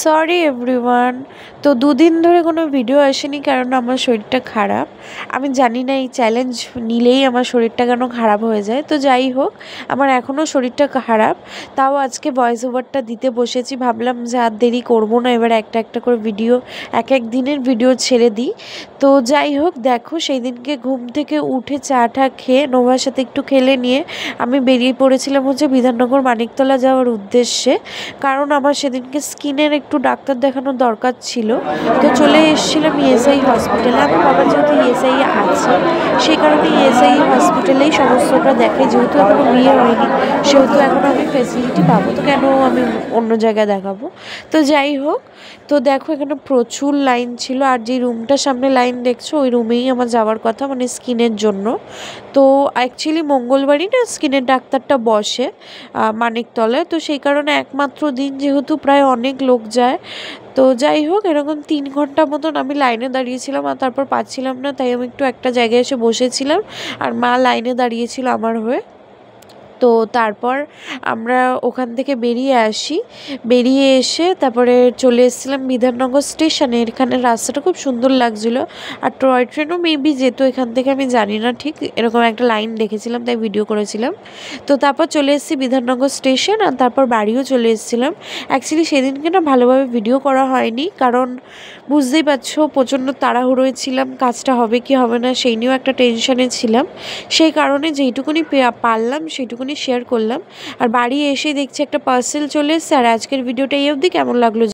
Sorry everyone. তো দুদিন ধরে কোনো ভিডিও আসেনি কারণ আমার শরীরটা খারাপ। আমি জানি না এই চ্যালেঞ্জ নিলেই আমার শরীরটা কেন খারাপ হয়ে যায়। তো যাই হোক, আমার এখনও শরীরটা খারাপ, তাও আজকে ভয়েস ওভারটা দিতে বসেছি। ভাবলাম যে আর দেরি করবো না, এবার একটা একটা করে ভিডিও এক এক দিনের ভিডিও ছেড়ে দিই। তো যাই হোক, দেখো সেই দিনকে ঘুম থেকে উঠে চা টা খেয়ে নোভার সাথে একটু খেলে নিয়ে আমি বেরিয়ে পড়েছিলাম হচ্ছে বিধাননগর মানিকতলা যাওয়ার উদ্দেশ্যে। কারণ আমার সেদিনকে স্কিনের একটু ডাক্তার দেখানোর দরকার ছিল। তো চলে এসেছিলাম ইএসআই হসপিটালে। আমার বাবার যেহেতু ইএসআই আছে, সেই কারণে ইএসআই হসপিটালেই সমস্তটা দেখাই। যেহেতু এখনও বিয়ে হয়নি, সেহেতু এখন আমি ফেসিলিটি পাবো, তো কেন আমি অন্য জায়গায় দেখাবো। তো যাই হোক, তো দেখো এখানে প্রচুর লাইন ছিল। আর যে রুমটার সামনে লাইন দেখছো, ওই রুমেই আমার যাওয়ার কথা, মানে স্কিনের জন্য। তো অ্যাকচুয়ালি মঙ্গলবারই না স্কিনের ডাক্তারটা বসে মানিকতলায়। তো সেই কারণে একমাত্র দিন, যেহেতু প্রায় অনেক লোক যায়। তো যাই হোক, এরকম 3 ঘন্টা মতন আমি লাইনে দাঁড়িয়েছিলাম, আর তারপর পাচ্ছিলাম না, তাই আমি একটু একটা জায়গায় এসে বসেছিলাম। আর মা লাইনে দাঁড়িয়েছিল আমার হয়ে। তো তারপর আমরা ওখান থেকে বেরিয়ে আসি। বেরিয়ে এসে তারপরে চলে এসেছিলাম বিধাননগর স্টেশনে। এখানে রাস্তাটা খুব সুন্দর লাগছিলো। আর টয় ট্রেনও মেবি যেত এখান থেকে, আমি জানি না ঠিক, এরকম একটা লাইন দেখেছিলাম তাই ভিডিও করেছিলাম। তো তারপর চলে এসেছি বিধাননগর স্টেশন, আর তারপর বাড়িও চলে এসেছিলাম। অ্যাকচুয়ালি সেদিনকে না ভালোভাবে ভিডিও করা হয়নি, কারণ বুঝতেই পারছো প্রচণ্ড তাড়াহুড়োয় ছিলাম, কাজটা হবে কি হবে না সেই নিয়েও একটা টেনশানে ছিলাম। সেই কারণে যেইটুকুনি পারলাম সেইটুকুনি শেয়ার করলাম। আর বাড়ি এসে দেখছি একটা পার্সেল চলে এসেছে। আর আজকের ভিডিওটা এই অবধি। কেমন লাগলো